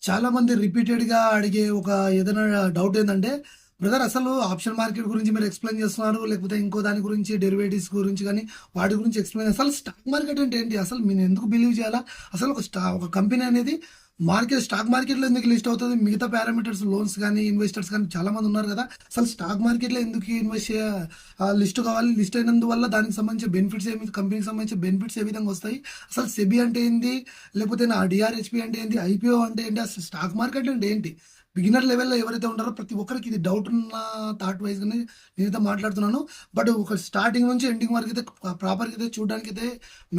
చాలామంది రిపీటెడ్‌గా అడిగే ఒక ఏదైనా డౌట్ ఏందంటే, బ్రదర్ అసలు ఆప్షన్ మార్కెట్ గురించి మీరు ఎక్స్‌ప్లెయిన్ చేస్తున్నారు. లేకపోతే ఇంకో దాని గురించి డెరివేటివ్స్ గురించి గాని, వాటి గురించి ఎక్స్‌ప్లెయిన్ అసలు స్టాక్ మార్కెట్ అంటే ఏంటి? అసలు మీరు ఎందుకు బిలీవ్ చేయాలా? అసలు ఒక కంపెనీ అనేది స్టాక్ మార్కెట్‌లో ఎందుకు లిస్ట్ అవుతది? మిగతా పారామీటర్స్ లోన్స్ గాని, ఇన్వెస్టర్స్ గాని చాలామంది ఉన్నారు కదా! అసలు స్టాక్ మార్కెట్‌లో ఎందుకు ఇన్వెస్ట్ లిస్ట్ కావాలి? లిస్ట్ అయినందువల్ల దానికి సంబంధించిన బెనిఫిట్స్ కంపెనీకి సంబంధించిన బెనిఫిట్స్ ఏ విధంగా వస్తాయి? అసలు సెబీ అంటే ఏంది? లేకపోతే నా డిఆర్‌హెచ్‌పి అంటే ఏంటి? ఐపీఓ అంటే ఏంటి? అసలు స్టాక్ మార్కెట్ అంటే ఏంటి? బిగినర్ లెవెల్‌లో ఎవరైతే ఉంటారో ప్రతి ఒక్కరికి ఇది డౌట్ ఉన్న థాట్ వైస్‌గానే నేనైతే మాట్లాడుతున్నాను. బట్ ఒక స్టార్టింగ్ నుంచి ఎండింగ్ వరకు అయితే ప్రాపర్‌గా అయితే చూడడానికైతే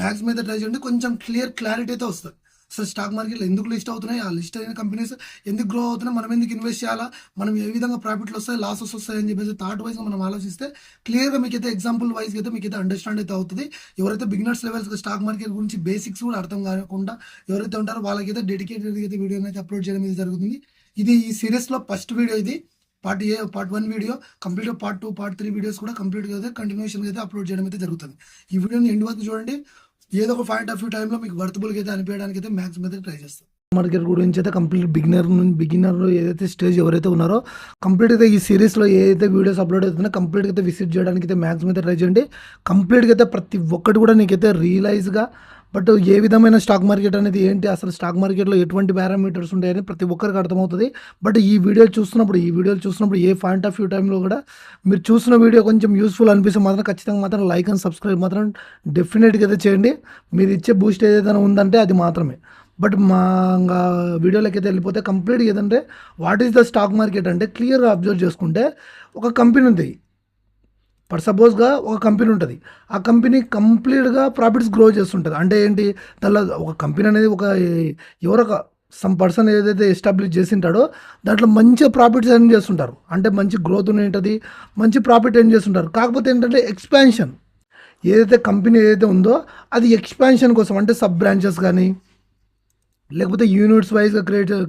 మాక్సిమం అయితే ట్రై చేయండి. కొంచెం క్లారిటీ అయితే వస్తది. అసలు స్టాక్ మార్కెట్‌లో ఎందుకు లిస్ట్ అవుతున్నాయి? ఆ లిస్ట్ అయిన కంపెనీస్ ఎందుకు గ్రో అవుతున్నాయి? మనం ఎందుకు ఇన్వెస్ట్ చేయాలా? మనం ఏ విధంగా ప్రాఫిట్‌లు వస్తాయి? లాసెస్ వస్తాయి? అని చెప్పేసి థాట్ వైస్‌గా మనం ఆలోచిస్తే క్లియర్‌గా మీకైతే ఎగ్జాంపుల్ వైస్‌గా అయితే మీకైతే అండర్‌స్టాండ్ అయితే అవుతది. ఎవరైతే బిగినర్స్ లెవెల్స్‌గా స్టాక్ మార్కెట్ గురించి బేసిక్స్ కూడా అర్థం కాకుండా ఎవరైతే ఉంటారో వాళ్ళకైతే డెడికేటెడ్‌గా అయితే వీడియోని అయితే అప్లోడ్ చేయడం అయితే జరుగుతుంది. ఇది ఈ సీరీస్‌లో ఫస్ట్ వీడియో ఇది. పార్ట్ 1 వీడియో కంప్లీట్‌గా పార్ట్ 2, పార్ట్ 3 వీడియోస్ కూడా కంప్లీట్‌గా అయితే కంటిన్యూషన్‌గా అయితే అప్లోడ్ చేయడం అయితే జరుగుతుంది. ఈ వీడియోని ఎండ్ వరకు చూడండి. ఏదో ఒక పాయింట్ ఆఫ్ వ్యూ టైంలో మీకు వర్తబుల్‌గా అయితే అనిపించడానికి అయితే మాక్సిమం అయితే ట్రై చేస్తాను. మార్కెట్ గురించి అయితే కంప్లీట్ బిగినర్ ఏదైతే స్టేజ్ ఎవరైతే ఉన్నారో కంప్లీట్‌గా ఈ సీరీస్‌లో ఏదైతే వీడియోస్ అప్లోడ్ అవుతున్నాయో కంప్లీట్‌గా అయితే విజిట్ చేయడానికి అయితే మాక్సిమం అయితే ట్రై చేయండి. కంప్లీట్‌గా అయితే ప్రతి ఒక్కటి కూడా నీకైతే రియలైజ్‌గా బట్ ఏ విధమైన స్టాక్ మార్కెట్ అనేది ఏంటి? అసలు స్టాక్ మార్కెట్‌లో ఎటువంటి పారామీటర్స్ ఉంటాయని ప్రతి ఒక్కరికి అర్థమవుతది. బట్ ఈ వీడియోలు చూస్తున్నప్పుడు ఏ పాయింట్ ఆఫ్ వ్యూ టైంలో కూడా మీరు చూసిన వీడియో కొంచెం యూజ్‌ఫుల్ అనిపిస్తే మాత్రం ఖచ్చితంగా మాత్రం లైక్ అండ్ సబ్స్క్రైబ్ మాత్రం డెఫినెట్‌గా అయితే చేయండి. మీరు ఇచ్చే బూస్ట్ ఏదైనా ఉందంటే అది మాత్రమే. బట్ మా ఇంగా వీడియోలోకైతే వెళ్ళిపోతే కంప్లీట్‌గా ఏదంటే what is the stock market అంటే క్లియర్‌గా అబ్జర్వ్ చేసుకుంటే ఒక కంపెనీ ఉంది. సపోజ్‌గా ఒక కంపెనీ ఉంటది. ఆ కంపెనీ కంప్లీట్‌గా ప్రాఫిట్స్ గ్రో చేస్తుంటది. అంటే ఏంటి? దాంట్లో ఒక కంపెనీ అనేది ఎవరో ఒక సమ్ పర్సన్ ఏదైతే ఎస్టాబ్లిష్ చేసింటాడో దాంట్లో మంచిగా ప్రాఫిట్స్ ఎర్న్ చేస్తుంటారు. అంటే మంచి గ్రోత్ ఉంటది. మంచి ప్రాఫిట్ ఎర్న్ చేస్తుంటారు. కాకపోతే ఏంటంటే ఎక్స్‌పాన్షన్ ఏదైతే కంపెనీ ఏదైతే ఉందో అది ఎక్స్‌పాన్షన్ కోసం అంటే సబ్ బ్రాంచెస్ గానీ, లేకపోతే యూనిట్స్ వైస్‌గా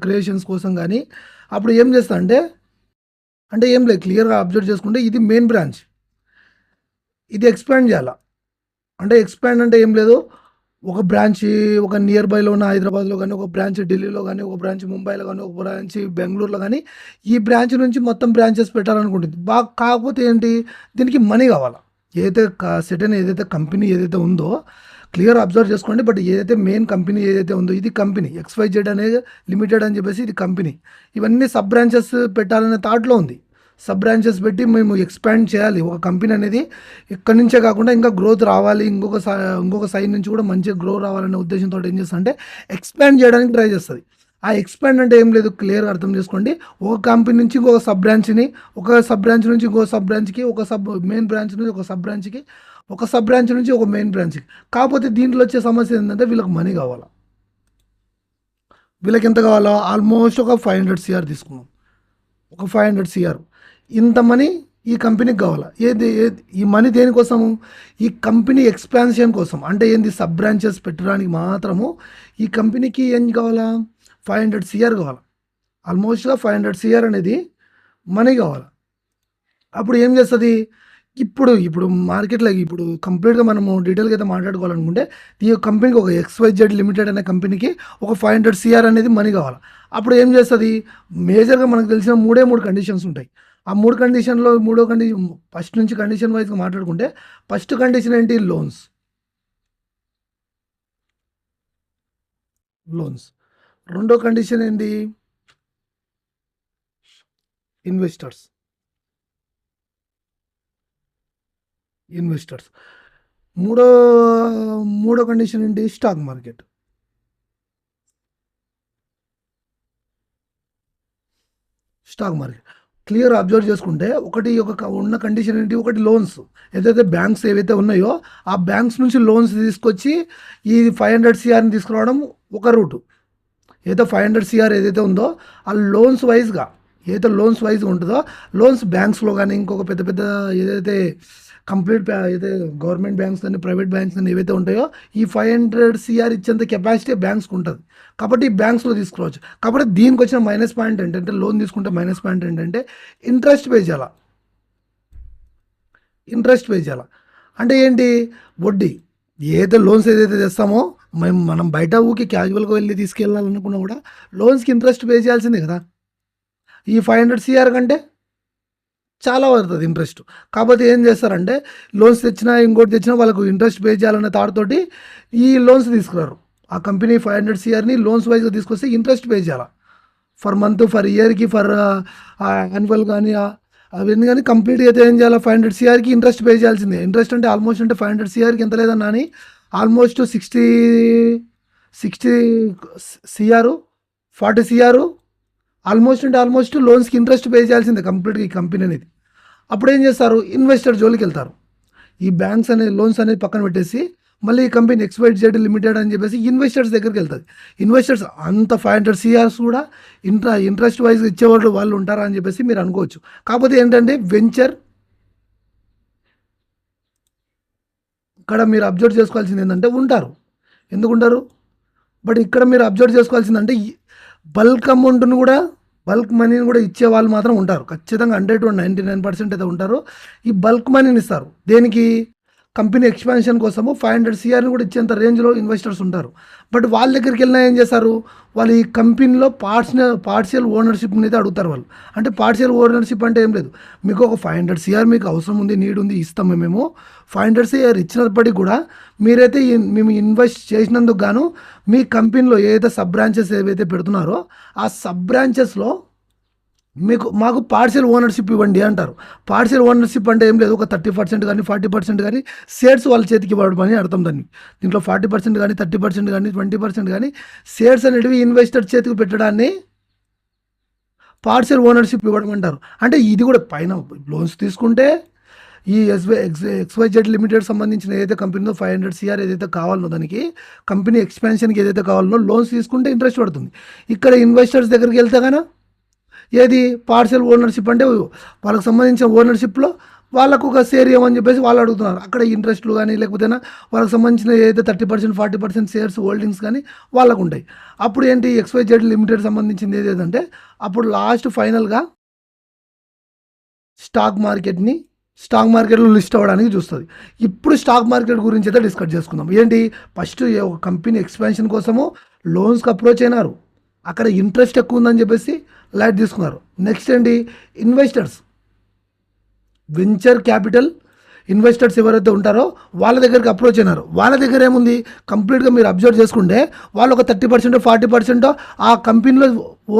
క్రియేషన్స్ కోసం గానీ అప్పుడు ఏం చేస్తా అంటే ఏం లేదు క్లియర్‌గా అబ్జర్వ్ చేసుకుంటే ఇది మెయిన్ బ్రాంచ్. ఇది ఎక్స్‌పాండ్ చేయాల. అంటే ఎక్స్‌పాండ్ అంటే ఏం లేదు. ఒక బ్రాంచి ఒక నియర్ బైలో ఉన్న హైదరాబాద్‌లో గాని, ఒక బ్రాంచ్ ఢిల్లీలో గాని, ఒక బ్రాంచ్ ముంబైలో గాని, ఒక బ్రాంచ్ బెంగుళూరులో గాని, ఈ బ్రాంచ్ నుంచి మొత్తం బ్రాంచెస్ పెట్టాలనుకుంటుంది. కాకపోతే ఏంటి? దీనికి మనీ కావాల. ఏదైతే సెర్టైన్ ఏదైతే కంపెనీ ఏదైతే ఉందో క్లియర్ అబ్జర్వ్ చేసుకోండి. బట్ ఏదైతే మెయిన్ కంపెనీ ఏదైతే ఉందో ఇది కంపెనీ XYZ అనేది లిమిటెడ్ అని చెప్పేసి ఇది కంపెనీ. ఇవన్నీ సబ్ బ్రాంచెస్ పెట్టాలనే థాట్‌లో ఉంది. సబ్ బ్రాంచెస్ పెట్టి మేము ఎక్స్పాండ్ చేయాలి. ఒక కంపెనీ అనేది ఇక్కడి నుంచే కాకుండా ఇంకా గ్రోత్ రావాలి. ఇంకొక సైడ్ నుంచి కూడా మంచిగా గ్రో రావాలనే ఉద్దేశంతో ఏం చేస్తదంటే ఎక్స్పాండ్ చేయడానికి ట్రై చేస్తది. ఆ ఎక్స్పాండ్ అంటే ఏం లేదు క్లియర్‌గా అర్థం చేసుకోండి. ఒక కంపెనీ నుంచి ఇంకొక సబ్ బ్రాంచ్‌ని, ఒక సబ్ బ్రాంచ్ నుంచి ఇంకో సబ్ బ్రాంచ్‌కి, మెయిన్ బ్రాంచ్ నుంచి ఒక సబ్ బ్రాంచ్‌కి, ఒక సబ్ బ్రాంచ్ నుంచి ఒక మెయిన్ బ్రాంచ్‌కి. కాకపోతే దీంట్లో వచ్చే సమస్య ఏంటంటే వీళ్ళకి మనీ కావాల. వీళ్ళకి ఎంత కావాలా? ఆల్మోస్ట్ ఒక 500 సీఆర్ తీసుకుందాం. ఒక 500 సీఆర్. ఇంత మనీ ఈ కంపెనీకి కావాలా. ఈ మనీ దేనికోసము? ఈ కంపెనీ ఎక్స్పాన్షన్ కోసం. అంటే ఏంది? సబ్ బ్రాంచెస్ పెట్టడానికి మాత్రము ఈ కంపెనీకి ఏం కావాలా? 500 సీఆర్ కావాలా. ఆల్మోస్ట్‌గా 500 సీఆర్ అనేది మనీ కావాలా. అప్పుడు ఏం చేస్తది? ఇప్పుడు మార్కెట్‌లో ఇప్పుడు కంప్లీట్‌గా మనము డీటెయిల్‌గా అయితే మాట్లాడుకోవాలనుకుంటే, ఈ కంపెనీకి ఒక XYZ లిమిటెడ్ అనే కంపెనీకి ఒక 500 సీఆర్ అనేది మనీ కావాలా. అప్పుడు ఏం చేస్తది? మేజర్‌గా మనకు తెలిసిన 3 కండిషన్స్ ఉంటాయి. ఆ 3 కండిషన్‌లో ఫస్ట్ నుంచి కండిషన్ వైస్‌గా మాట్లాడుకుంటే, ఫస్ట్ కండిషన్ ఏంటి? లోన్స్. రెండో కండిషన్ ఏంటి? ఇన్వెస్టర్స్. మూడో మూడో కండిషన్ ఏంటి? Stock market. క్లియర్ అబ్జర్వ్ చేసుకుంటే ఉన్న కండిషన్ ఏంటి? ఒకటి లోన్స్. ఏదైతే బ్యాంక్స్ ఏవైతే ఉన్నాయో ఆ బ్యాంక్స్ నుంచి లోన్స్ తీసుకొచ్చి ఈ 500 సీఆర్‌ని తీసుకురావడం ఒక రూటు. ఏదో 500 సీఆర్ ఏదైతే ఉందో ఆ లోన్స్ వైజ్‌గా ఉంటుందో లోన్స్ బ్యాంక్స్‌లో గానీ ఇంకొక పెద్ద పెద్ద ఏదైతే అయితే గవర్నమెంట్ బ్యాంక్స్ కానీ ప్రైవేట్ బ్యాంక్స్ కానీ ఏవైతే ఉంటాయో ఈ 500 సీఆర్ ఇచ్చేంత కెపాసిటీ బ్యాంక్స్‌కి ఉంటది. కాబట్టి బ్యాంక్స్‌లో తీసుకురావచ్చు. కాబట్టి దీనికొచ్చిన మైనస్ పాయింట్ ఏంటంటే లోన్ తీసుకుంటే మైనస్ పాయింట్ ఏంటంటే ఇంట్రెస్ట్ పే చేయాల. ఇంట్రెస్ట్ పే చేయాల. అంటే ఏంటి? వడ్డీ. లోన్స్ ఏదైతే తెస్తామో మనం బయట ఊరికి క్యాజువల్గా వెళ్ళి తీసుకెళ్ళాలనుకున్నా కూడా లోన్స్కి ఇంట్రెస్ట్ పే చేయాల్సిందే కదా. ఈ 500 సిఆర్ కంటే చాలా పడుతుంది ఇంట్రెస్ట్. కాకపోతే ఏం చేస్తారంటే లోన్స్ తెచ్చినా ఇంకోటి తెచ్చినా వాళ్ళకు ఇంట్రెస్ట్ పే చేయాలనే థాట్‌తోటి ఈ లోన్స్ తీసుకురారు. ఆ కంపెనీ 500 సిఆర్‌ని లోన్స్ వైస్‌గా తీసుకొస్తే ఇంట్రెస్ట్ పే చేయాల. ఫర్ మంత్, ఫర్ ఇయర్‌కి, ఫర్ యాన్యువల్ కానీ అవన్నీ కానీ కంప్లీట్‌గా అయితే ఏం చేయాలి, 500 సిఆర్‌కి ఇంట్రెస్ట్ పే చేయాల్సిందే. ఇంట్రెస్ట్ అంటే ఆల్మోస్ట్ అంటే 500 సిఆర్‌కి ఎంత లేదన్నా అని ఆల్మోస్ట్ 60 సిఆర్, 40 సిఆర్ ఆల్మోస్ట్ లోన్స్కి ఇంట్రెస్ట్ పే చేయాల్సిందే కంప్లీట్గా ఈ కంపెనీ అనేది. అప్పుడు ఏం చేస్తారు, ఇన్వెస్టర్ జోలికి వెళ్తారు. ఈ బ్యాంక్స్ అనేది లోన్స్ అనేది పక్కన పెట్టేసి మళ్ళీ ఈ కంపెనీ XYZ లిమిటెడ్ అని చెప్పేసి ఇన్వెస్టర్స్ దగ్గరికి వెళ్తుంది. ఇన్వెస్టర్స్ అంత 500 సిఆర్స్ కూడా ఇంట్రెస్ట్ వైజ్ ఇచ్చేవాళ్ళు వాళ్ళు ఉంటారా అని చెప్పేసి మీరు అనుకోవచ్చు. కాకపోతే ఏంటంటే వెంచర్ ఇక్కడ మీరు అబ్జర్వ్ చేసుకోవాల్సింది ఏంటంటే ఉంటారు. ఎందుకు ఉంటారు? బట్ ఇక్కడ మీరు అబ్జర్వ్ చేసుకోవాల్సిందంటే బల్క్ అమౌంట్ను కూడా, బల్క్ మనీని కూడా ఇచ్చే వాళ్ళు మాత్రం ఉంటారు. ఖచ్చితంగా 100 to 99% అయితే ఉంటారు. ఈ బల్క్ మనీని ఇస్తారు దేనికి, కంపెనీ ఎక్స్పాన్షన్ కోసము 500 సిఆర్ని కూడా ఇచ్చేంత రేంజ్లో ఇన్వెస్టర్స్ ఉంటారు. బట్ వాళ్ళ దగ్గరికి వెళ్ళినా ఏం చేస్తారు, వాళ్ళు ఈ కంపెనీలో పార్షియల్ ఓనర్షిప్ని అయితే అడుగుతారు వాళ్ళు. అంటే పార్షియల్ ఓనర్షిప్ అంటే ఏం లేదు, మీకు ఒక 500 సిఆర్ మీకు అవసరం ఉంది, నీడ్ ఉంది, ఇస్తాము మేము. 500 సిఆర్ ఇచ్చినప్పటికీ కూడా మీరైతే మేము ఇన్వెస్ట్ చేసినందుకు గాను మీ కంపెనీలో ఏదైతే సబ్ బ్రాంచెస్ ఏవైతే పెడుతున్నారో ఆ సబ్ బ్రాంచెస్లో మాకు పార్షియల్ ఓనర్షిప్ ఇవ్వండి అంటారు. పార్షియల్ ఓనర్షిప్ అంటే ఏం లేదు, ఒక 30% కానీ 40% కానీ షేర్స్ వాళ్ళ చేతికి ఇవ్వడం అని అర్థం. దీంట్లో 40% కానీ 30% కానీ 20% కానీ షేర్స్ అనేటివి ఇన్వెస్టర్ చేతికి పెట్టడాన్ని పార్షియల్ ఓనర్షిప్ ఇవ్వడం అంటారు. అంటే ఇది కూడా పైన లోన్స్ తీసుకుంటే ఈ XYZ లిమిటెడ్ సంబంధించిన ఏదైతే కంపెనీలో 500 సిఆర్ ఏదైతే కావాలనో దానికి కంపెనీ ఎక్స్పాన్షన్కి ఏదైతే కావాలనో లోన్స్ తీసుకుంటే ఇంట్రెస్ట్ పడుతుంది. ఇక్కడ ఇన్వెస్టర్స్ దగ్గరికి వెళ్తే కానీ ఏది పార్షియల్ ఓనర్షిప్ అంటే వాళ్ళకి సంబంధించిన ఓనర్షిప్లో వాళ్ళకు ఒక షేర్ ఇవ్వమని చెప్పేసి వాళ్ళు అడుగుతున్నారు. అక్కడ ఇంట్రెస్ట్లు కానీ లేకపోతే వాళ్ళకి సంబంధించిన ఏదైతే 30% 40% షేర్స్ హోల్డింగ్స్ కానీ వాళ్ళకు ఉంటాయి. అప్పుడు ఏంటి, XYZ లిమిటెడ్ సంబంధించింది ఏదంటే అప్పుడు లాస్ట్ ఫైనల్గా స్టాక్ మార్కెట్లో లిస్ట్ అవ్వడానికి చూస్తుంది. ఇప్పుడు స్టాక్ మార్కెట్ గురించి అయితే డిస్కస్ చేసుకుందాం. ఏంటి, ఫస్ట్ ఒక కంపెనీ ఎక్స్పాన్షన్ కోసము లోన్స్కి అప్రోచ్ అయినారు, అక్కడ ఇంట్రెస్ట్ ఎక్కువ ఉందని చెప్పేసి లైట్ తీసుకున్నారు. నెక్స్ట్ ఏంటి, ఇన్వెస్టర్స్, వెంచర్ క్యాపిటల్ ఇన్వెస్టర్స్ ఎవరైతే ఉంటారో వాళ్ళ దగ్గరికి అప్రోచ్ అయినారు. వాళ్ళ దగ్గర ఏముంది, కంప్లీట్గా మీరు అబ్జర్వ్ చేసుకుంటే వాళ్ళు ఒక 30% 40% ఆ కంపెనీలో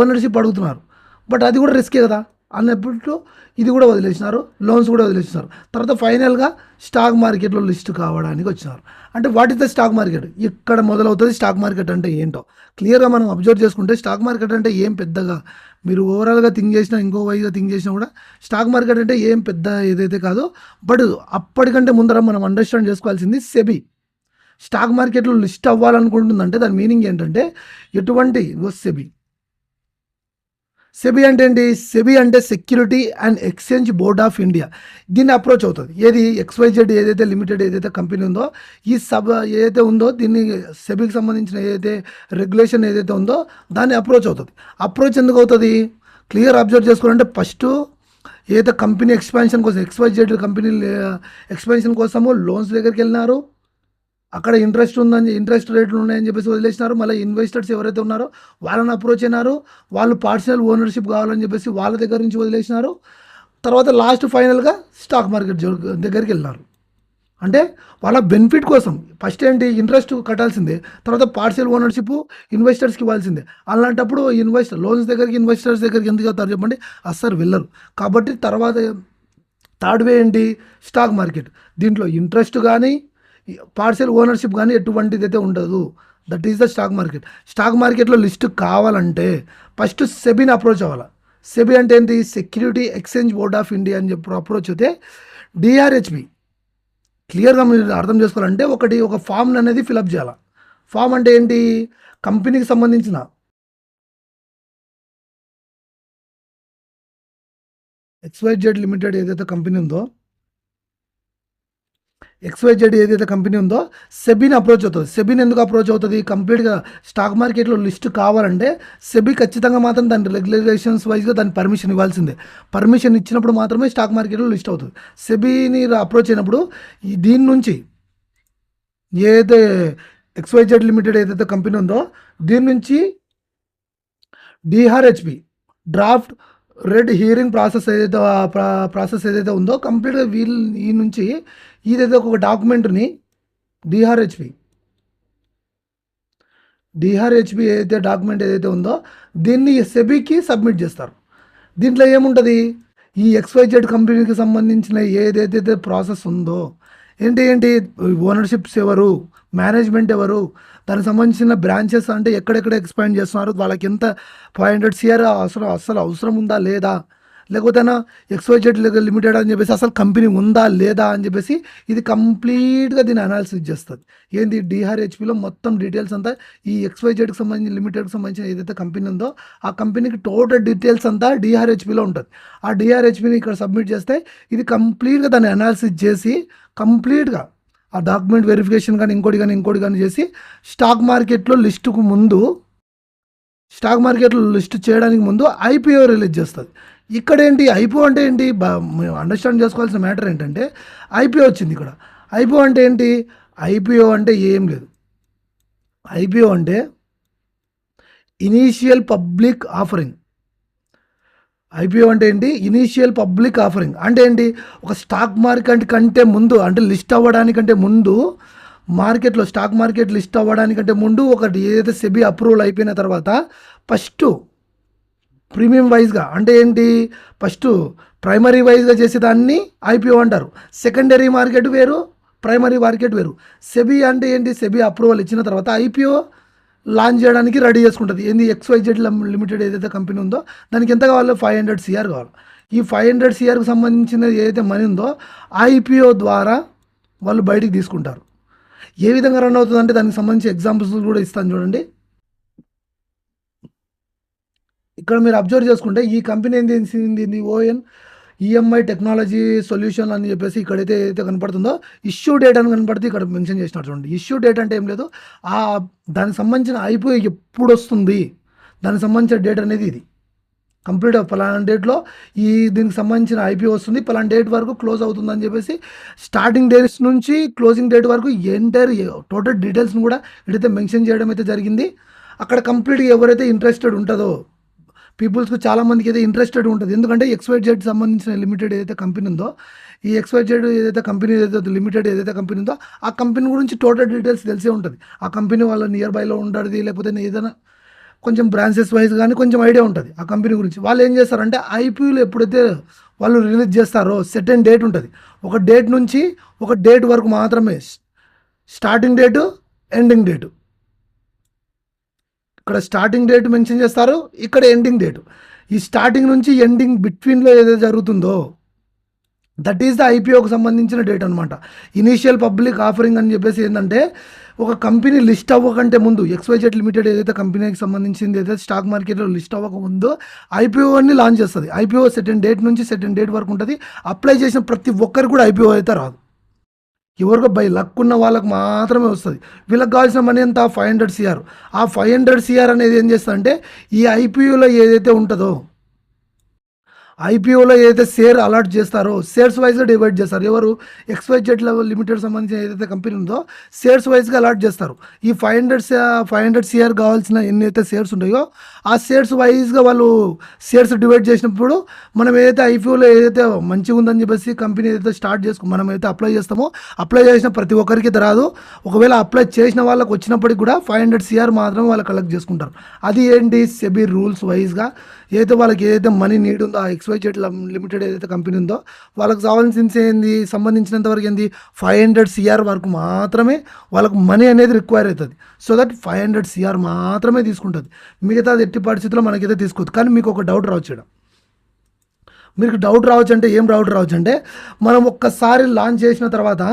ఓనర్షిప్ అడుగుతున్నారు. బట్ అది కూడా రిస్కే కదా అన్నప్పుడు ఇది కూడా వదిలేసినారు, లోన్స్ కూడా వదిలేసినారు. తర్వాత ఫైనల్గా స్టాక్ మార్కెట్లో లిస్ట్ కావడానికి వచ్చినారు. అంటే what is the stock market, ఇక్కడ మొదలవుతుంది. స్టాక్ మార్కెట్ అంటే ఏంటో క్లియర్గా మనం అబ్జర్వ్ చేసుకుంటే స్టాక్ మార్కెట్ అంటే ఏం పెద్దగా మీరు ఓవరాల్గా థింక్ చేసినా ఇంకో వైజ్గా థింక్ చేసినా కూడా స్టాక్ మార్కెట్ అంటే ఏం పెద్ద ఏదైతే కాదు. బట్ అప్పటికంటే ముందర మనం అండర్స్టాండ్ చేసుకోవాల్సింది సెబీ స్టాక్ మార్కెట్లో లిస్ట్ అవ్వాలనుకుంటుందంటే దాని మీనింగ్ ఏంటంటే ఎటువంటి సెబీ అంటే ఏంటి, సెబీ అంటే security and exchange board of India. దీన్ని అప్రోచ్ అవుతుంది. ఏది XYZ ఏదైతే లిమిటెడ్ ఏదైతే కంపెనీ ఉందో ఈ ఏదైతే ఉందో దీన్ని సెబీకి సంబంధించిన ఏదైతే రెగ్యులేషన్ ఏదైతే ఉందో దాన్ని అప్రోచ్ అవుతుంది. అప్రోచ్ ఎందుకు అవుతుంది, క్లియర్ అబ్జర్వ్ చేసుకోవాలంటే ఫస్ట్ ఏదైతే కంపెనీ ఎక్స్పాన్షన్ కోసం XYZ కంపెనీ ఎక్స్పాన్షన్ కోసము లోన్స్ దగ్గరికి వెళ్ళినారు, అక్కడ ఇంట్రెస్ట్ రేట్లు ఉన్నాయని చెప్పేసి వదిలేసినారు. మళ్ళీ ఇన్వెస్టర్స్ ఎవరైతే ఉన్నారో వాళ్ళని అప్రోచ్ అయినారు, వాళ్ళు పార్షియల్ ఓనర్షిప్ కావాలని చెప్పేసి వాళ్ళ దగ్గర నుంచి వదిలేసినారు. తర్వాత లాస్ట్ ఫైనల్గా స్టాక్ మార్కెట్ దగ్గరికి వెళ్ళినారు. అంటే వాళ్ళ బెనిఫిట్ కోసం ఫస్ట్ ఏంటి, ఇంట్రెస్ట్ కట్టాల్సిందే, తర్వాత పార్షియల్ ఓనర్షిప్ ఇన్వెస్టర్స్కి ఇవ్వాల్సిందే. అలాంటప్పుడు లోన్స్ దగ్గరికి ఇన్వెస్టర్స్ దగ్గరికి ఎందుకు వెళ్తారు చెప్పండి, అస్సలు వెళ్ళరు. కాబట్టి తర్వాత థర్డ్ వే ఏంటి, స్టాక్ మార్కెట్. దీంట్లో ఇంట్రెస్ట్ కానీ పార్షియల్ ఓనర్షిప్ కానీ ఎటువంటిది అయితే ఉండదు. That is the stock market. Stock మార్కెట్లో లిస్ట్ కావాలంటే ఫస్ట్ సెబీని అప్రోచ్ అవ్వాలి. సెబీ అంటే ఏంటి, security exchange board of India అని చెప్పి అప్రోచ్ అయితే DRHP క్లియర్గా మీరు అర్థం చేసుకోవాలంటే ఒక ఫామ్ అనేది ఫిలప్ చేయాలి. ఫామ్ అంటే ఏంటి, కంపెనీకి సంబంధించిన XYZ లిమిటెడ్ ఏదైతే కంపెనీ ఉందో సెబీని అప్రోచ్ అవుతుంది. సెబీని ఎందుకు అప్రోచ్ అవుతుంది, కంప్లీట్గా స్టాక్ మార్కెట్లో లిస్ట్ కావాలంటే సెబీ ఖచ్చితంగా మాత్రం దాని రెగ్యులేషన్స్ వైజ్గా దాని పర్మిషన్ ఇవ్వాల్సిందే. పర్మిషన్ ఇచ్చినప్పుడు మాత్రమే స్టాక్ మార్కెట్లో లిస్ట్ అవుతుంది. సెబీని అప్రోచ్ అయినప్పుడు దీని నుంచి ఏదైతే XYZ లిమిటెడ్ ఏదైతే కంపెనీ ఉందో దీని నుంచి DRHP draft red hearing process ఏదైతే ఉందో కంప్లీట్గా ఈ నుంచి ఇదైతే ఒక డాక్యుమెంట్ని డిఆర్హెచ్పి ఏదైతే డాక్యుమెంట్ ఏదైతే ఉందో దీన్ని సెబీకి సబ్మిట్ చేస్తారు. దీంట్లో ఏముంటుంది, ఈ XYZ కంపెనీకి సంబంధించిన ఏదైతే ప్రాసెస్ ఉందో ఏంటి ఓనర్షిప్స్ ఎవరు, మేనేజ్మెంట్ ఎవరు, దానికి సంబంధించిన బ్రాంచెస్ అంటే ఎక్కడెక్కడ ఎక్స్పాండ్ చేస్తున్నారు, వాళ్ళకి ఎంత 500 CR అసలు అవసరం ఉందా లేదా, లేకపోతే XYZ లిమిటెడ్ అని చెప్పేసి అసలు కంపెనీ ఉందా లేదా అని చెప్పేసి ఇది కంప్లీట్గా దీన్ని అనాలిసిస్ చేస్తుంది. ఏంది DRHPలో మొత్తం డీటెయిల్స్ అంతా ఈ XYZకి సంబంధించి లిమిటెడ్కి సంబంధించిన ఏదైతే కంపెనీ ఉందో ఆ కంపెనీకి టోటల్ డీటెయిల్స్ అంతా DRHPలో ఉంటుంది. ఆ DRHPని ఇక్కడ సబ్మిట్ చేస్తే ఇది కంప్లీట్గా దాన్ని అనాలిసిస్ చేసి కంప్లీట్గా ఆ డాక్యుమెంట్ వెరిఫికేషన్ కానీ ఇంకోటి కానీ చేసి స్టాక్ మార్కెట్లో లిస్ట్ చేయడానికి ముందు IPO రిలీజ్ చేస్తుంది. ఇక్కడ ఏంటి IPO అంటే ఏంటి, అండర్స్టాండ్ చేసుకోవాల్సిన మ్యాటర్ ఏంటంటే IPO వచ్చింది ఇక్కడ. IPO అంటే ఏంటి, IPO అంటే ఏం లేదు. IPO అంటే ఇనీషియల్ పబ్లిక్ ఆఫరింగ్. IPO అంటే ఏంటి, ఇనీషియల్ పబ్లిక్ ఆఫరింగ్ అంటే ఏంటి, ఒక స్టాక్ మార్కెట్ కంటే ముందు అంటే లిస్ట్ అవ్వడానికంటే ముందు మార్కెట్లో స్టాక్ మార్కెట్ లిస్ట్ అవ్వడానికంటే ముందు ఒకటి ఏదైతే సెబీ అప్రూవల్ అయిపోయిన తర్వాత ఫస్ట్ ప్రీమియం వైజ్గా అంటే ఏంటి, ఫస్ట్ ప్రైమరీ వైజ్గా చేసేదాన్ని IPO అంటారు. సెకండరీ మార్కెట్ వేరు, ప్రైమరీ మార్కెట్ వేరు. సెబీ అంటే ఏంటి, సెబీ అప్రూవల్ ఇచ్చిన తర్వాత IPO లాంచ్ చేయడానికి రెడీ చేసుకుంటుంది. ఏంది XYZ లిమిటెడ్ ఏదైతే కంపెనీ ఉందో దానికి ఎంత కావాలో 500 CR కావాలి. ఈ 500 CRకి సంబంధించిన ఏదైతే మనీ ఉందో IPO ద్వారా వాళ్ళు బయటికి తీసుకుంటారు. ఏ విధంగా రన్ అవుతుందంటే దానికి సంబంధించి ఎగ్జాంపుల్స్ కూడా ఇస్తాను చూడండి. ఇక్కడ మీరు అబ్జర్వ్ చేసుకుంటే ఈ కంపెనీ ఏం చేసింది, ON EMI టెక్నాలజీ సొల్యూషన్ అని చెప్పేసి ఇక్కడైతే ఏదైతే కనపడుతుందో ఇష్యూ డేట్ అని కనపడితే ఇక్కడ మెన్షన్ చేసినట్టు చూడండి. ఇష్యూ డేట్ అంటే ఏం లేదు, దానికి సంబంధించిన IPO ఎప్పుడు వస్తుంది దానికి సంబంధించిన డేట్ అనేది ఇది కంప్లీట్ పలానా డేట్లో దీనికి సంబంధించిన IPO వస్తుంది, పలానా డేట్ వరకు క్లోజ్ అవుతుందని చెప్పేసి స్టార్టింగ్ డేట్స్ నుంచి క్లోజింగ్ డేట్ వరకు ఎంటైర్ టోటల్ డీటెయిల్స్ని కూడా ఇదైతే మెన్షన్ చేయడం అయితే జరిగింది. అక్కడ కంప్లీట్గా ఎవరైతే ఇంట్రెస్టెడ్ ఉంటుందో పీపుల్స్కి చాలామందికి అయితే ఇంట్రెస్టెడ్ ఉంటుంది. ఎందుకంటే XYZ సంబంధించిన లిమిటెడ్ ఏదైతే కంపెనీ ఉందో ఈ XYZ ఏదైతే కంపెనీ ఏదైతే లిమిటెడ్ ఏదైతే కంపెనీ ఉందో ఆ కంపెనీ గురించి టోటల్ డీటెయిల్స్ తెలిసే ఉంటుంది. ఆ కంపెనీ వాళ్ళ నియర్ బైలో ఉంటుంది, లేకపోతే ఏదైనా కొంచెం బ్రాంచెస్ వైజ్ కానీ కొంచెం ఐడియా ఉంటుంది ఆ కంపెనీ గురించి. వాళ్ళు ఏం చేస్తారంటే IPOలు ఎప్పుడైతే వాళ్ళు రిలీజ్ చేస్తారో సెర్టెన్ డేట్ ఉంటుంది, ఒక డేట్ నుంచి ఒక డేట్ వరకు మాత్రమే స్టార్టింగ్ డేటు ఎండింగ్ డేటు. ఇక్కడ స్టార్టింగ్ డేట్ మెన్షన్ చేస్తారు, ఇక్కడ ఎండింగ్ డేటు. ఈ స్టార్టింగ్ నుంచి ఎండింగ్ బిట్వీన్లో ఏదైతే జరుగుతుందో దట్ ఈస్ ద IPOకి సంబంధించిన డేట్ అనమాట. ఇనీషియల్ పబ్లిక్ ఆఫరింగ్ అని చెప్పేసి ఏంటంటే ఒక కంపెనీ లిస్ట్ అవ్వకంటే ముందు XYZ లిమిటెడ్ ఏదైతే కంపెనీకి సంబంధించింది ఏదైతే స్టాక్ మార్కెట్లో లిస్ట్ అవ్వకముందో IPOని లాంచ్ చేస్తుంది. IPO సెర్టెన్ డేట్ నుంచి సెర్టెన్ డేట్ వరకు ఉంటుంది. అప్లై చేసిన ప్రతి ఒక్కరికి కూడా IPO అయితే రాదు, ఎవరికో బై లక్ ఉన్న వాళ్ళకి మాత్రమే వస్తుంది. వీళ్ళకి కావాల్సిన మనీ ఎంత 500 CR. ఆ 500 CR అనేది ఏం చేస్తుందంటే ఈ IPOలో ఏదైతే ఉంటుందో IPOలో ఏదైతే షేర్ అలాట్ చేస్తారో షేర్స్ వైజ్గా డివైడ్ చేస్తారు. ఎవరు XYZ లిమిటెడ్ సంబంధించిన ఏదైతే కంపెనీ ఉందో షేర్స్ వైజ్గా అలాట్ చేస్తారు. ఈ 500 CR కావాల్సిన ఎన్నైతే షేర్స్ ఉంటాయో ఆ షేర్స్ వైజ్గా వాళ్ళు షేర్స్ డివైడ్ చేసినప్పుడు మనం ఏదైతే IPOలో ఏదైతే మంచిగా ఉందని చెప్పేసి కంపెనీ ఏదైతే స్టార్ట్ చేసుకుని మనం ఏదైతే అప్లై చేస్తామో అప్లై చేసిన ప్రతి ఒక్కరికి రాదు. ఒకవేళ అప్లై చేసిన వాళ్ళకి వచ్చినప్పటికి కూడా 500 CR మాత్రమే వాళ్ళు కలెక్ట్ చేసుకుంటారు. అది ఏంటి సెబీ రూల్స్ వైజ్గా ఏదైతే వాళ్ళకి ఏదైతే మనీ నీడ్ ఉందో ఆ XYZ లిమిటెడ్ ఏదైతే కంపెనీ ఉందో వాళ్ళకి సంబంధించినంత వరకు ఏంది 500 CR వరకు మాత్రమే వాళ్ళకు మనీ అనేది రిక్వైర్ అవుతుంది. సో దట్ 500 CR మాత్రమే తీసుకుంటుంది, మిగతాది ఎట్టి పరిస్థితుల్లో మనకైతే తీసుకోవద్దు. కానీ మీకు ఒక డౌట్ రావచ్చు, మీకు డౌట్ రావచ్చు అంటే ఏం డౌట్ రావచ్చు అంటే మనం ఒక్కసారి లాంచ్ చేసిన తర్వాత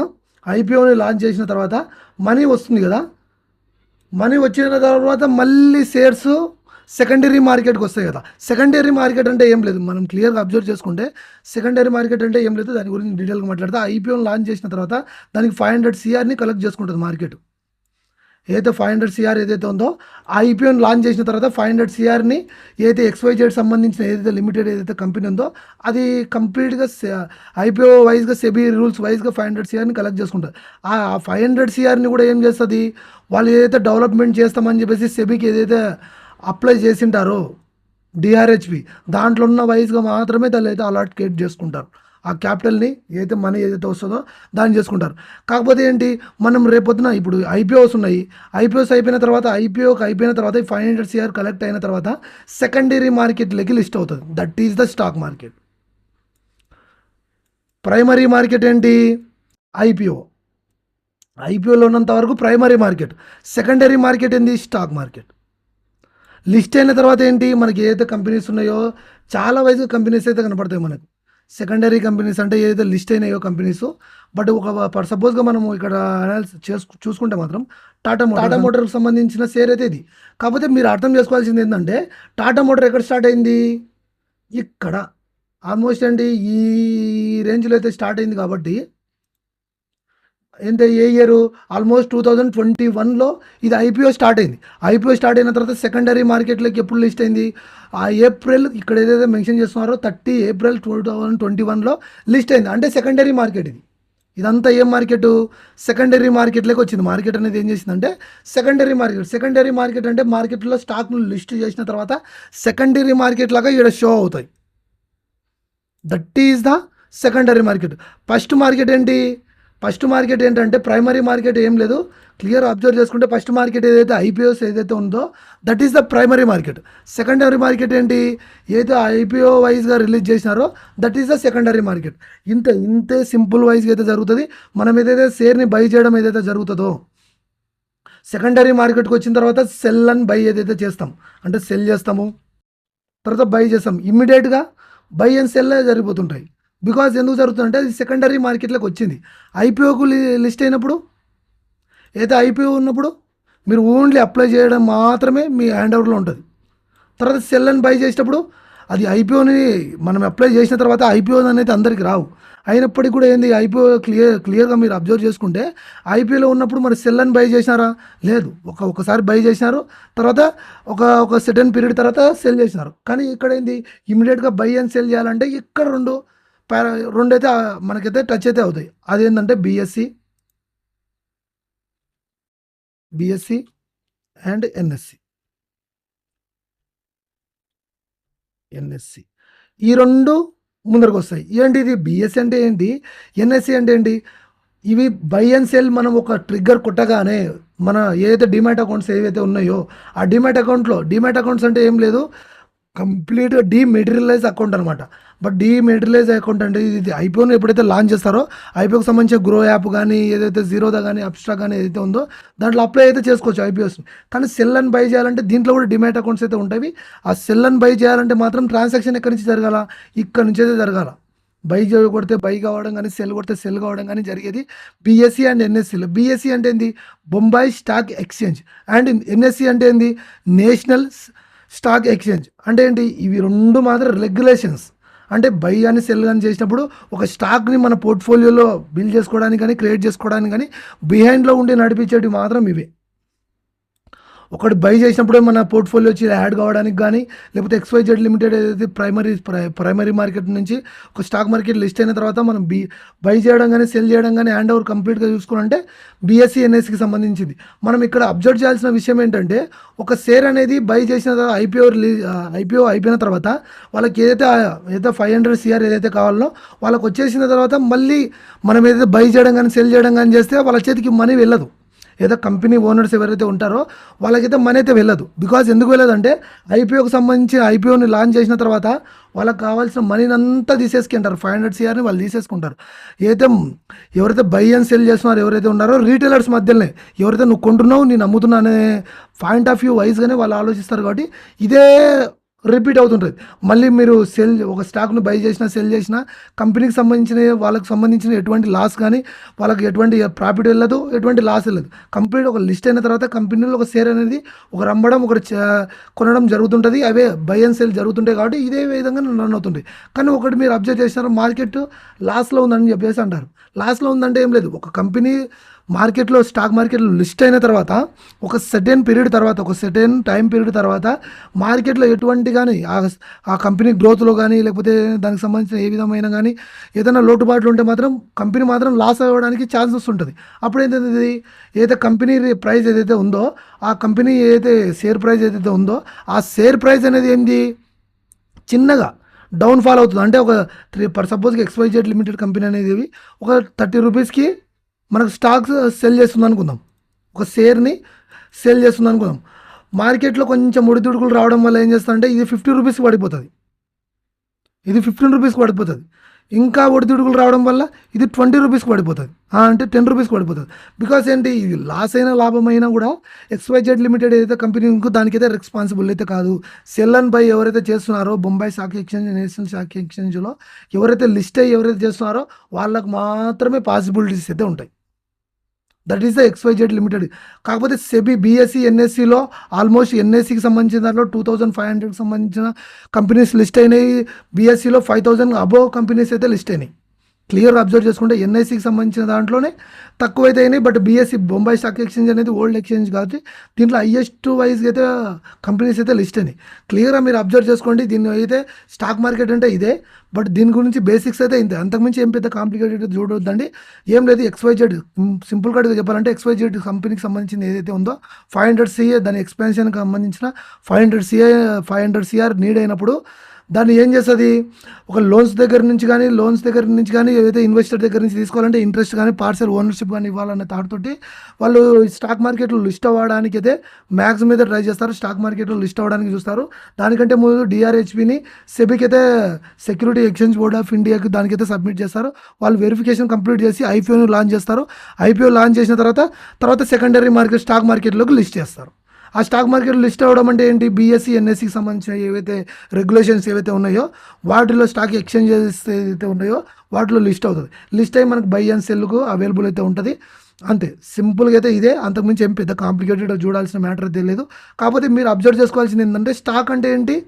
IPOని లాంచ్ చేసిన తర్వాత మనీ వస్తుంది కదా, మనీ వచ్చిన తర్వాత మళ్ళీ షేర్స్ సెకండరీ మార్కెట్కి వస్తాయి కదా. సెకండరీ మార్కెట్ అంటే ఏం లేదు, మనం క్లియర్గా అబ్జర్వ్ చేసుకుంటే సెకండరీ మార్కెట్ అంటే ఏం లేదు. దాని గురించి డీటెయిల్గా మాట్లాడితే IPOని లాంచ్ చేసిన తర్వాత దానికి 500 CRని కలెక్ట్ చేసుకుంటుంది మార్కెట్. ఏదైతే 500 సిఆర్ ఏదైతే ఉందో ఆ ఐపీఓని లాంచ్ చేసిన తర్వాత 500 సిఆర్ని ఏదైతే XYZ సంబంధించిన ఏదైతే లిమిటెడ్ ఏదైతే కంపెనీ ఉందో అది కంప్లీట్గా ఐపీఓ వైజ్గా సెబీ రూల్స్ వైజ్గా 500 సిఆర్ని కలెక్ట్ చేసుకుంటారు. ఆ 500 సిఆర్ని కూడా ఏం చేస్తుంది, వాళ్ళు ఏదైతే డెవలప్మెంట్ చేస్తామని చెప్పేసి సెబీకి ఏదైతే అప్లై చేసింటారో డిఆర్హెచ్పి దాంట్లో ఉన్న వైజ్గా మాత్రమే దాన్ని అయితే అలాట్కేట్ చేసుకుంటారు. ఆ క్యాపిటల్ని ఏదైతే మనీ ఏదైతే వస్తుందో దాన్ని చేసుకుంటారు. కాకపోతే ఏంటి, మనం రేపొద్దున ఇప్పుడు ఐపీఓస్ ఉన్నాయి, ఐపీఓస్ అయిపోయిన తర్వాత అయిపోయిన తర్వాత 500 సిఆర్ కలెక్ట్ అయిన తర్వాత సెకండరీ మార్కెట్లోకి లిస్ట్ అవుతుంది. That is the stock market. Primary market ఏంటి, ఐపీఓలో ఉన్నంత వరకు ప్రైమరీ మార్కెట్. సెకండరీ మార్కెట్ ఏంటి, స్టాక్ మార్కెట్. లిస్ట్ అయిన తర్వాత ఏంటి, మనకి ఏదైతే కంపెనీస్ ఉన్నాయో చాలా వైజ్గా కంపెనీస్ అయితే కనపడతాయి మనకు. సెకండరీ కంపెనీస్ అంటే ఏదైతే లిస్ట్ అయినాయో కంపెనీస్. బట్ ఒక సపోజ్గా మనము ఇక్కడ అనాలిసిస్ చూసుకుంటే మాత్రం టాటా మోటార్కి సంబంధించిన షేర్ అయితే ఇది. కాకపోతే మీరు అర్థం చేసుకోవాల్సింది ఏంటంటే టాటా మోటార్ ఎక్కడ స్టార్ట్ అయింది, ఇక్కడ ఆల్మోస్ట్ అండి ఈ రేంజ్లో అయితే స్టార్ట్ అయింది. కాబట్టి ఎంత ఏ ఇయర్, ఆల్మోస్ట్ 2021లో ఇది ఐపీఓ స్టార్ట్ అయింది. ఐపీఓ స్టార్ట్ అయిన తర్వాత సెకండరీ మార్కెట్లోకి ఎప్పుడు లిస్ట్ అయింది, ఆ ఏప్రిల్ ఇక్కడ ఏదైతే మెన్షన్ చేస్తున్నారో 30 ఏప్రిల్ 2021లో లిస్ట్ అయింది. అంటే సెకండరీ మార్కెట్ ఇది. ఇదంతా ఏం మార్కెట్, సెకండరీ మార్కెట్లోకి వచ్చింది. మార్కెట్ అనేది ఏం చేసిందంటే సెకండరీ మార్కెట్ అంటే మార్కెట్లో స్టాక్ను లిస్ట్ చేసిన తర్వాత సెకండరీ మార్కెట్ లాగా ఇక్కడ షో అవుతాయి. That is the secondary market. First market ఏంటంటే ప్రైమరీ మార్కెట్ ఏం లేదు. క్లియర్ అబ్జర్వ్ చేసుకుంటే ఫస్ట్ మార్కెట్ ఏదైతే ఐపీఓస్ ఏదైతే ఉందో that is the primary market. Secondary market ఏంటి, ఏదైతే ఐపీఓ వైజ్గా రిలీజ్ చేసినారో that is the secondary market. ఇంతే సింపుల్ వైజ్గా అయితే జరుగుతుంది. మనం ఏదైతే షేర్ని బై చేయడం ఏదైతే జరుగుతుందో సెకండరీ మార్కెట్కి వచ్చిన తర్వాత సెల్ అండ్ బై ఏదైతే చేస్తాం, అంటే సెల్ చేస్తాము తర్వాత బై చేస్తాం, ఇమ్మీడియట్గా బై అండ్ సెల్ జరిగిపోతుంటాయి. బికాజ్ ఎందుకు జరుగుతుందంటే అది సెకండరీ మార్కెట్లోకి వచ్చింది. ఐపీఓకు లిస్ట్ అయినప్పుడు ఏదైతే ఐపీఓ ఉన్నప్పుడు మీరు ఓన్లీ అప్లై చేయడం మాత్రమే మీ హ్యాండ్ ఓవర్లో ఉంటుంది. తర్వాత సెల్ అండ్ బై చేసేటప్పుడు అది ఐపీఓని మనం అప్లై చేసిన తర్వాత ఐపీఓ అనేది అందరికీ రావు. అయినప్పటికీ కూడా ఏంది, ఐపీఓ క్లియర్గా మీరు అబ్జర్వ్ చేసుకుంటే ఐపీఓలో ఉన్నప్పుడు మరి సెల్ అండ్ బై చేసినారా, లేదు. ఒకసారి బై చేసినారు, తర్వాత ఒక సర్టెన్ పీరియడ్ తర్వాత సెల్ చేసినారు. కానీ ఇక్కడ ఏంది, ఇమీడియట్గా బై అండ్ సెల్ చేయాలంటే ఇక్కడ రెండైతే మనకైతే టచ్ అయితే అవుతాయి. అదేంటంటే బిఎస్సి అండ్ ఎన్ఎస్సి. ఈ రెండు ముందరకు వస్తాయి. ఏంటి ఇది, బిఎస్సి అంటే ఏంటి, ఎన్ఎస్సి అంటే ఏంటి, ఇవి బై అండ్ సెల్ మనం ఒక ట్రిగ్గర్ కొట్టగానే మన ఏదైతే డిమాట్ అకౌంట్స్ ఏవైతే ఉన్నాయో ఆ డిమాట్ అకౌంట్స్ అంటే ఏం లేదు, కంప్లీట్గా డీమెటీరియలైజ్ అకౌంట్ అనమాట. బట్ డీమెటీరియలైజ్ అకౌంట్ అంటే ఇది ఐపీఓని ఎప్పుడైతే లాంచ్ చేస్తారో ఐపీఓకి సంబంధించిన గ్రో యాప్ కానీ ఏదైతే జీరోదా కానీ అబ్స్ట్రా కానీ ఏదైతే ఉందో దాంట్లో అప్లై అయితే చేసుకోవచ్చు ఐపీఓస్ని. కానీ సెల్ అండ్ బై చేయాలంటే దీంట్లో కూడా డిమాట్ అకౌంట్స్ అయితే ఉంటాయి. ఆ సెల్ అండ్ బై చేయాలంటే మాత్రం ట్రాన్సాక్షన్ ఎక్కడి నుంచి జరగాల, ఇక్కడ నుంచి అయితే జరగాల. బై కొడితే బై కావడం కానీ సెల్ కొడితే సెల్ కావడం కానీ జరిగేది బిఎస్సి అండ్ ఎన్ఎస్సిలో. బిఎస్సి అంటే ఏంది, Bombay stock exchange. And NSE అంటే ఏంది, నేషనల్ స్టాక్ ఎక్స్చేంజ్. అంటే ఏంటి, ఇవి రెండు మాత్రం రెగ్యులేషన్స్. అంటే బై అని సెల్ కానీ చేసినప్పుడు ఒక స్టాక్ని మన పోర్ట్ఫోలియోలో బిల్డ్ చేసుకోవడానికి కానీ క్రియేట్ చేసుకోవడానికి కానీ బిహైండ్లో ఉండి నడిపించేవి మాత్రం ఇవే. ఒకటి బై చేసినప్పుడే మన పోర్ట్ఫోలియో వచ్చి యాడ్ కావడానికి కానీ లేకపోతే XYZ లిమిటెడ్ ఏదైతే ప్రైమరీ మార్కెట్ నుంచి ఒక స్టాక్ మార్కెట్ లిస్ట్ అయిన తర్వాత మనం బై చేయడం కానీ సెల్ చేయడం కానీ హ్యాండ్ ఓవర్ కంప్లీట్గా చూసుకోవాలంటే బిఎస్సి ఎన్ఎస్సికి సంబంధించింది. మనం ఇక్కడ అబ్జర్వ్ చేయాల్సిన విషయం ఏంటంటే ఒక షేర్ అనేది బై చేసిన తర్వాత ఐపీఓ అయిపోయిన తర్వాత వాళ్ళకి ఏదైతే 500 సిఆర్ ఏదైతే కావాలో వాళ్ళకి వచ్చేసిన తర్వాత మళ్ళీ మనం ఏదైతే బై చేయడం కానీ సెల్ చేయడం కానీ చేస్తే వాళ్ళ చేతికి మనీ వెళ్ళదు. ఏదో కంపెనీ ఓనర్స్ ఎవరైతే ఉంటారో వాళ్ళకైతే మనీ అయితే వెళ్ళదు. బికాజ్ ఎందుకు వెళ్ళదంటే ఐపీఓకి సంబంధించి ఐపీఓని లాంచ్ చేసిన తర్వాత వాళ్ళకి కావాల్సిన మనీని అంతా తీసేసుకుంటారు. 500 సిఆర్ని వాళ్ళు తీసేసుకుంటారు. ఎవరైతే బై అండ్ సెల్ చేస్తున్నారో ఎవరైతే ఉన్నారో రీటైలర్స్ మధ్యలోనే ఎవరైతే నువ్వు కొంటున్నావు నేను అమ్ముతున్నా అనే పాయింట్ ఆఫ్ వ్యూ వైజ్గానే వాళ్ళు ఆలోచిస్తారు. కాబట్టి ఇదే రిపీట్ అవుతుంటుంది. మళ్ళీ మీరు ఒక స్టాక్ను బై చేసినా సెల్ చేసినా కంపెనీకి సంబంధించిన వాళ్ళకి సంబంధించిన ఎటువంటి లాస్ కానీ వాళ్ళకి ఎటువంటి ప్రాఫిట్ వెళ్ళదు, ఎటువంటి లాస్ వెళ్ళదు. కంప్లీట్ ఒక లిస్ట్ అయిన తర్వాత కంపెనీలో ఒక షేర్ అనేది ఒకరు అమ్మడం ఒకరు కొనడం జరుగుతుంటుంది. అవే బై అండ్ సెల్ జరుగుతుంటాయి. కాబట్టి ఇదే విధంగా రన్ అవుతుంటాయి. కానీ ఒకటి మీరు అబ్జర్వ్ చేసినారు, మార్కెట్ లాస్లో ఉందని చెప్పేసి అంటారు. లాస్లో ఉందంటే ఏం లేదు, ఒక కంపెనీ మార్కెట్లో స్టాక్ మార్కెట్లో లిస్ట్ అయిన తర్వాత ఒక సర్టెన్ పీరియడ్ తర్వాత ఒక సర్టెన్ టైం పీరియడ్ తర్వాత మార్కెట్లో ఎటువంటి కానీ ఆ కంపెనీ గ్రోత్లో కానీ లేకపోతే దానికి సంబంధించిన ఏ విధమైన కానీ ఏదైనా లోటుబాట్లు ఉంటే మాత్రం కంపెనీ మాత్రం లాస్ అవ్వడానికి ఛాన్సెస్ ఉంటుంది. అప్పుడు ఏంటంటే ఏదైతే కంపెనీ ప్రైస్ ఏదైతే ఉందో ఆ కంపెనీ ఏదైతే షేర్ ప్రైస్ ఏదైతే ఉందో ఆ షేర్ ప్రైస్ అనేది ఏంటి చిన్నగా డౌన్ఫాల్ అవుతుంది. అంటే ఒక సపోజ్కి XYZ లిమిటెడ్ కంపెనీ అనేది ఒక 30 రూపీస్కి మనకు స్టాక్స్ సెల్ చేస్తుంది అనుకుందాం, ఒక షేర్ని సేల్ చేస్తుంది అనుకుందాం. మార్కెట్లో కొంచెం ఒడిదుడుకులు రావడం వల్ల ఏం చేస్తుందంటే ఇది 50 రూపీస్కి పడిపోతుంది, ఇది 15 రూపీస్కి పడిపోతుంది. ఇంకా ఒడిదుడుకులు రావడం వల్ల ఇది 20 రూపీస్కి పడిపోతుంది, అంటే 10 రూపీస్కి పడిపోతుంది. బికాస్ ఏంటి ఇది లాస్ అయినా లాభమైనా కూడా XYZ లిమిటెడ్ ఏదైతే కంపెనీ ఉందో దానికైతే రెస్పాన్సిబుల్ అయితే కాదు. సెల్ అండ్ బై ఎవరైతే చేస్తున్నారో Bombay stock exchange, national stock ఎక్స్చేంజ్లో ఎవరైతే లిస్ట్ అయ్యి ఎవరైతే చేస్తున్నారో వాళ్ళకు మాత్రమే పాసిబిలిటీస్ అయితే ఉంటాయి. That is the XYZ limited. కాకపోతే సెబీ BSE NSEలో ఆల్మోస్ట్ NSEకి సంబంధించిన దాంట్లో 2500కి సంబంధించిన కంపెనీస్ లిస్ట్ అయినాయి. BSEలో 5000 అబోవ్ కంపెనీస్ అయితే లిస్ట్ అయినాయి. క్లియర్గా అబ్జర్వ్ చేసుకుంటే NSEకి సంబంధించిన దాంట్లోనే తక్కువైతే అయినాయి. But BSE Bombay stock exchange అనేది ఓల్డ్ ఎక్స్చేంజ్ కాబట్టి దీంట్లో హైయెస్ట్ వైజ్గా అయితే కంపెనీస్ అయితే లిస్ట్ అయినాయి. క్లియర్గా మీరు అబ్జర్వ్ చేసుకోండి. దీన్ని అయితే స్టాక్ మార్కెట్ అంటే ఇదే, బట్ దీని గురించి బేసిక్స్ అయితే ఇంతే, అంతకుమించి ఏం పెద్ద కాంప్లికేటెడ్ చూడొద్దండి. ఏం లేదు, XYZ సింపుల్ కట్గా చెప్పాలంటే XYZ కంపెనీకి సంబంధించిన ఏదైతే ఉందో 500 CA దాని ఎక్స్పాన్షన్కి సంబంధించిన 500 CR నీడ్ అయినప్పుడు దాన్ని ఏం చేస్తుంది, ఒక లోన్స్ దగ్గర నుంచి కానీ ఏదైతే ఇన్వెస్టర్ దగ్గర నుంచి తీసుకోవాలంటే ఇంట్రెస్ట్ కానీ పార్సల్ ఓనర్షిప్ కానీ ఇవ్వాలనే థాట్తోటి వాళ్ళు స్టాక్ మార్కెట్లో లిస్ట్ అవ్వడానికి అయితే మ్యాక్స్ మీద ట్రై చేస్తారు, స్టాక్ మార్కెట్లో లిస్ట్ అవ్వడానికి చూస్తారు. దానికంటే ముందు DRHPని సెబీకి అయితే సెక్యూరిటీ ఎక్స్చేంజ్ బోర్డ్ ఆఫ్ ఇండియాకి దానికైతే సబ్మిట్ చేస్తారు. వాళ్ళు వెరిఫికేషన్ కంప్లీట్ చేసి IPOని లాంచ్ చేస్తారు. IPO లాంచ్ చేసిన తర్వాత సెకండరీ మార్కెట్ స్టాక్ మార్కెట్లోకి లిస్ట్ చేస్తారు. ఆ స్టాక్ మార్కెట్ లిస్ట్ అవ్వడం అంటే ఏంటి, BSE NSEకి సంబంధించిన ఏవైతే రెగ్యులేషన్స్ ఏవైతే ఉన్నాయో వాటిలో స్టాక్ ఎక్స్చేంజెస్ ఏదైతే ఉన్నాయో వాటిలో లిస్ట్ అవుతుంది. లిస్ట్ అయ్యి మనకు బై అండ్ సెల్కు అవైలబుల్ అయితే ఉంటుంది. అంతే, సింపుల్గా అయితే ఇదే, అంతకుమించి ఏం పెద్ద కాంప్లికేటెడ్ చూడాల్సిన మ్యాటర్ అయితే లేదు. కాకపోతే మీరు అబ్జర్వ్ చేసుకోవాల్సింది ఏంటంటే స్టాక్ అంటే ఏంటి,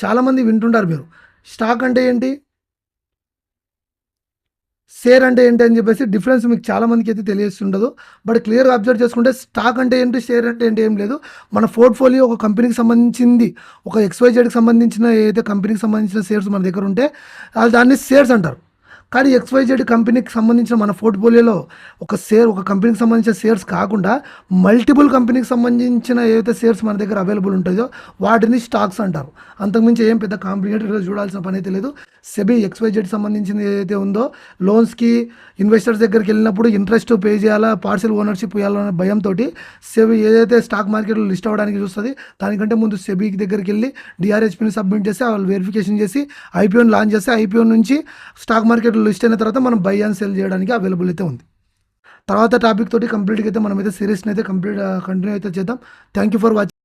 చాలామంది వింటుంటారు మీరు. స్టాక్ అంటే ఏంటి, షేర్ అంటే ఏంటి అని చెప్పేసి డిఫరెన్స్ మీకు చాలామందికి అయితే తెలియస్తుండదు. బట్ క్లియర్గా అబ్జర్వ్ చేసుకుంటే స్టాక్ అంటే ఏంటి, షేర్ అంటే ఏంటి ఏం లేదు. మన పోర్ట్ఫోలియో ఒక కంపెనీకి సంబంధించింది, ఒక XYZకి సంబంధించిన ఏదైతే కంపెనీకి సంబంధించిన షేర్స్ మన దగ్గర ఉంటే దాన్ని షేర్స్ అంటారు. కానీ XYZ కంపెనీకి సంబంధించిన మన పోర్ట్ఫోలియోలో ఒక కంపెనీకి సంబంధించిన షేర్స్ కాకుండా మల్టిపుల్ కంపెనీకి సంబంధించిన ఏవైతే షేర్స్ మన దగ్గర అవైలబుల్ ఉంటాయో వాటిని స్టాక్స్ అంటారు. అంతకుమించి ఏం పెద్ద కాంప్లికేటెడ్గా చూడాల్సిన పని అయితే లేదు. సెబీ XYZ సంబంధించింది ఏదైతే ఉందో లోన్స్కి ఇన్వెస్టర్స్ దగ్గరికి వెళ్ళినప్పుడు ఇంట్రెస్ట్ పే చేయాలా, పార్సల్ ఓనర్షిప్ ఇవ్వాలనే భయంతో సెబీ ఏదైతే స్టాక్ మార్కెట్లో లిస్ట్ అవ్వడానికి చూస్తుంది దానికంటే ముందు సెబీకి దగ్గరికి వెళ్ళి DRHPని సబ్మిట్ చేసి వాళ్ళు వెరిఫికేషన్ చేసి IPOని లాంచ్ చేస్తే IPO నుంచి స్టాక్ మార్కెట్ లిస్ట్ అయిన తర్వాత మనం బై అండ్ సెల్ చేయడానికి అవైలబుల్ అయితే ఉంది. తర్వాత టాపిక్ తోటి కంప్లీట్గా అయితే మనం అయితే సిరీస్ని అయితే కంటిన్యూ అయితే చేద్దాం. Thank you for watching.